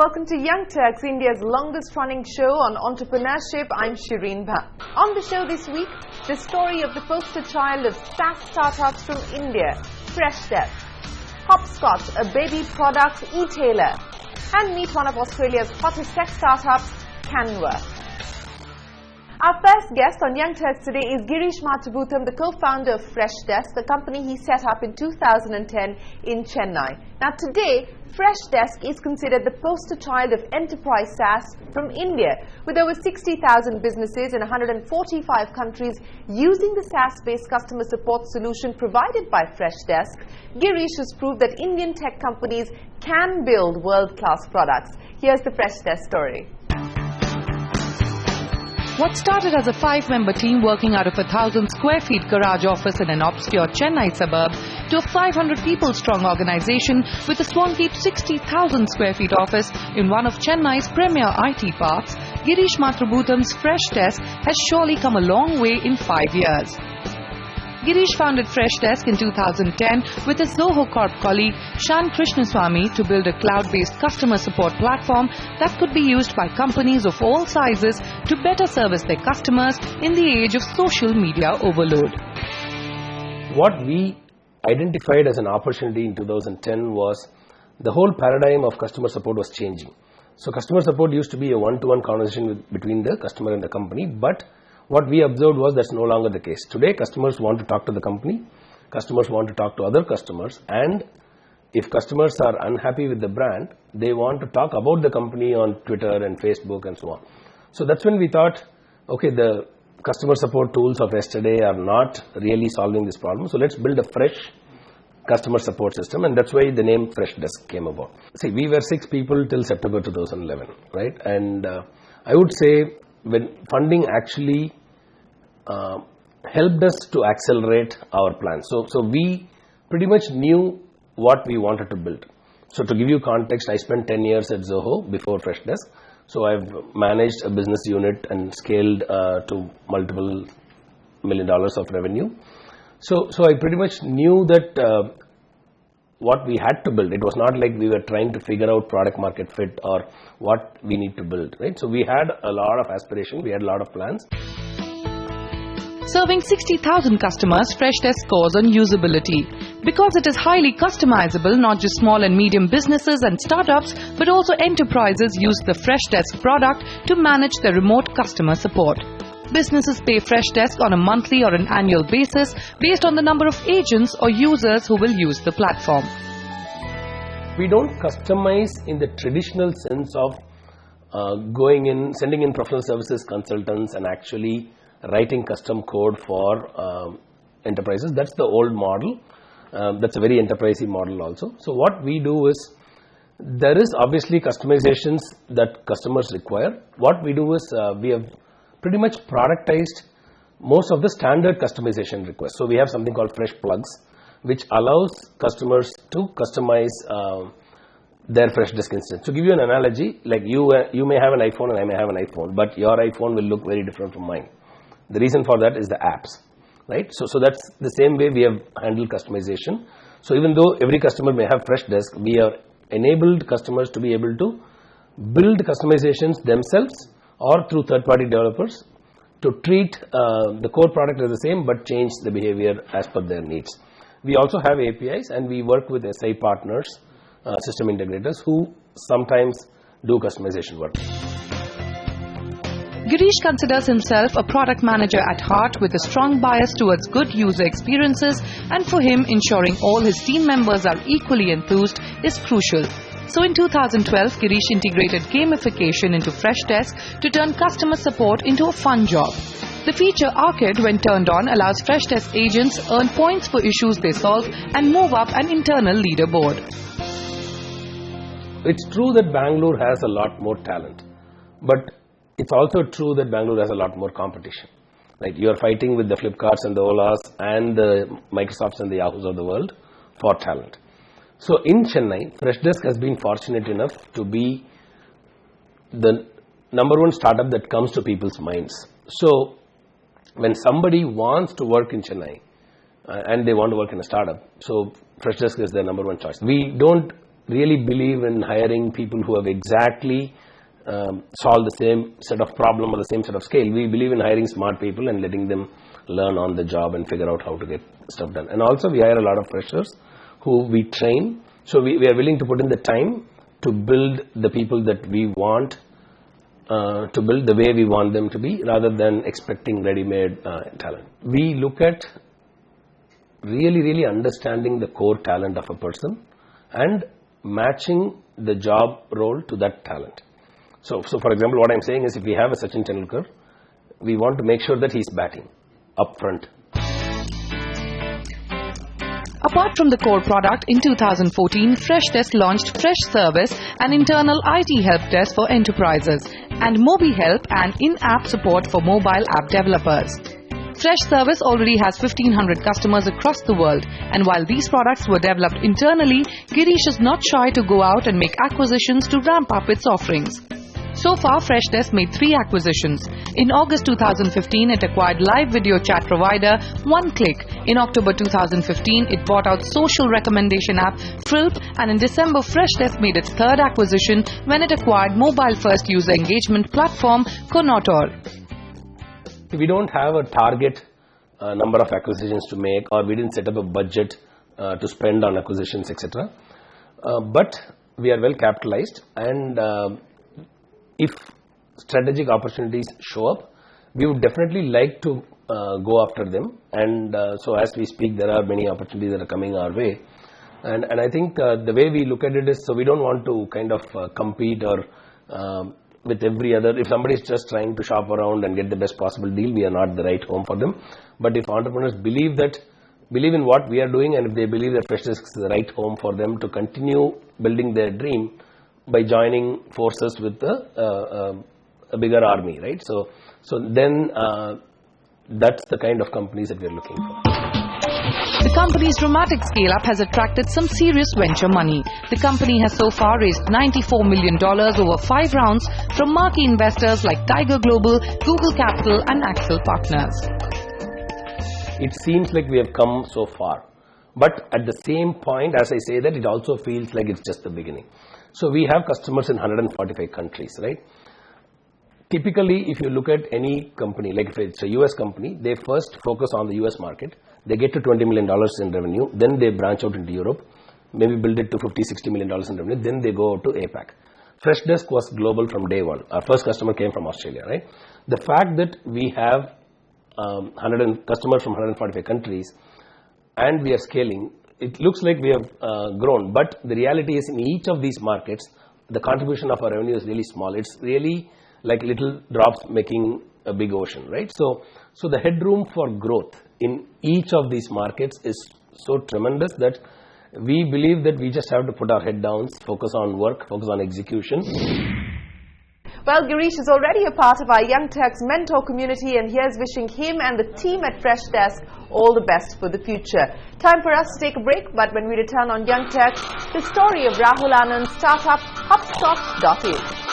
welcome to Young Turks, India's longest-running show on entrepreneurship. I'm SHEREEN. On the show this week, the story of the poster child of SaaS startups from India, Freshdesk, Hopscotch, a baby product e-tailer, and meet one of Australia's hottest tech startups, Canva. Our first guest on Young Turks today is Girish, the co-founder of Freshdesk, the company he set up in 2010 in Chennai. Now today, Freshdesk is considered the poster child of enterprise SaaS from India, with over 60,000 businesses in 145 countries using the SaaS-based customer support solution provided by Freshdesk. Girish has proved that Indian tech companies can build world-class products. Here's the Freshdesk story. What started as a 5-member team working out of a 1,000 square feet garage office in an obscure Chennai suburb to a 500 people strong organization with a swanky 60,000 square feet office in one of Chennai's premier IT parks, Girish Mathrubootham's Freshdesk has surely come a long way in 5 years. Girish founded Freshdesk in 2010 with his Zoho Corp colleague Shan Krishnaswamy to build a cloud-based customer support platform that could be used by companies of all sizes to better service their customers in the age of social media overload. What we identified as an opportunity in 2010 was the whole paradigm of customer support was changing. So customer support used to be a one-to-one conversation between the customer and the company, but what we observed was that's no longer the case. Today, customers want to talk to the company, customers want to talk to other customers, and if customers are unhappy with the brand, they want to talk about the company on Twitter and Facebook and so on. So that's when we thought, okay, the customer support tools of yesterday are not really solving this problem, so let's build a fresh customer support system, and that's why the name Freshdesk came about. See, we were 6 people till September 2011, right? And I would say when funding actually helped us to accelerate our plans. So we pretty much knew what we wanted to build. So to give you context, I spent 10 years at Zoho before Freshdesk. So I've managed a business unit and scaled to multiple $1 million of revenue. So I pretty much knew that what we had to build. It was not like we were trying to figure out product market fit or what we need to build, right? So we had a lot of aspiration, we had a lot of plans. Serving 60,000 customers, Freshdesk scores on usability. Because it is highly customizable, not just small and medium businesses and startups, but also enterprises use the Freshdesk product to manage their remote customer support. Businesses pay Freshdesk on a monthly or an annual basis based on the number of agents or users who will use the platform. We don't customize in the traditional sense of going in, sending in professional services consultants and actually writing custom code for enterprises. That's the old model. That's a very enterprisey model also. So what we do is, there is obviously customizations that customers require. What we do is, we have pretty much productized most of the standard customization requests. So we have something called Fresh Plugs, which allows customers to customize their Freshdesk instance. To give you an analogy, like you may have an iPhone and I may have an iPhone, but your iPhone will look very different from mine. The reason for that is the apps, right? So that's the same way we have handled customization. So even though every customer may have Freshdesk, we have enabled customers to be able to build customizations themselves or through third-party developers to treat the core product as the same but change the behavior as per their needs. We also have APIs and we work with SI partners, system integrators who sometimes do customization work. Girish considers himself a product manager at heart with a strong bias towards good user experiences, and for him, ensuring all his team members are equally enthused is crucial. So in 2012, Girish integrated gamification into Freshdesk to turn customer support into a fun job. The feature Arcade, when turned on, allows Freshdesk agents earn points for issues they solve and move up an internal leaderboard. It's true that Bangalore has a lot more talent, but it's also true that Bangalore has a lot more competition. Right? You're fighting with the Flipkarts and the Olas and the Microsofts and the Yahoos of the world for talent. So in Chennai, Freshdesk has been fortunate enough to be the number one startup that comes to people's minds. So when somebody wants to work in Chennai and they want to work in a startup, so Freshdesk is their number one choice. We don't really believe in hiring people who have exactly solved the same set of problem or the same set of scale. We believe in hiring smart people and letting them learn on the job and figure out how to get stuff done. And also we hire a lot of freshers who we train. So we are willing to put in the time to build the people that we want to build the way we want them to be, rather than expecting ready-made talent. We look at really understanding the core talent of a person and matching the job role to that talent. So for example, what I'm saying is, if we have a Sachin Tendulkar, we want to make sure that he's batting up front. Apart from the core product, in 2014, Freshdesk launched Fresh Service, an internal IT help desk for enterprises, and Mobi Help, an in-app support for mobile app developers. Fresh Service already has 1,500 customers across the world, and while these products were developed internally, Girish is not shy to go out and make acquisitions to ramp up its offerings. So far, Freshdesk made 3 acquisitions. In August 2015, it acquired live video chat provider OneClick. In October 2015, it bought out social recommendation app Fruit, and in December, Freshdesk made its 3rd acquisition when it acquired mobile-first user engagement platform Konotor. We don't have a target number of acquisitions to make, or we didn't set up a budget to spend on acquisitions, etc. But we are well capitalized, and if strategic opportunities show up, we would definitely like to go after them. And so as we speak, there are many opportunities that are coming our way. And I think the way we look at it is, so we don't want to kind of compete or with every other. If somebody is just trying to shop around and get the best possible deal, we are not the right home for them. But if entrepreneurs believe in what we are doing, and if they believe that Freshdesk is the right home for them to continue building their dream by joining forces with a bigger army, right? So then that's the kind of companies that we are looking for. The company's dramatic scale-up has attracted some serious venture money. The company has so far raised $94 million over 5 rounds from marquee investors like Tiger Global, Google Capital and Axel Partners. It seems like we have come so far. But at the same point, as I say that, it also feels like it's just the beginning. So we have customers in 145 countries, right? Typically, if you look at any company, like if it's a US company, they first focus on the US market. They get to $20 million in revenue. Then they branch out into Europe, maybe build it to $50-60 million in revenue. Then they go to APAC. Freshdesk was global from day one. Our first customer came from Australia, right? The fact that we have customers from 145 countries and we are scaling, it looks like we have grown, but the reality is, in each of these markets, the contribution of our revenue is really small. It's really like little drops making a big ocean, right? So the headroom for growth in each of these markets is so tremendous that we believe that we just have to put our head down, focus on work, focus on execution. Well, Girish is already a part of our Young Turks mentor community, and here's wishing him and the team at Freshdesk all the best for the future. Time for us to take a break, but when we return on Young Turks, the story of Rahul Anand's startup HubSpot.in.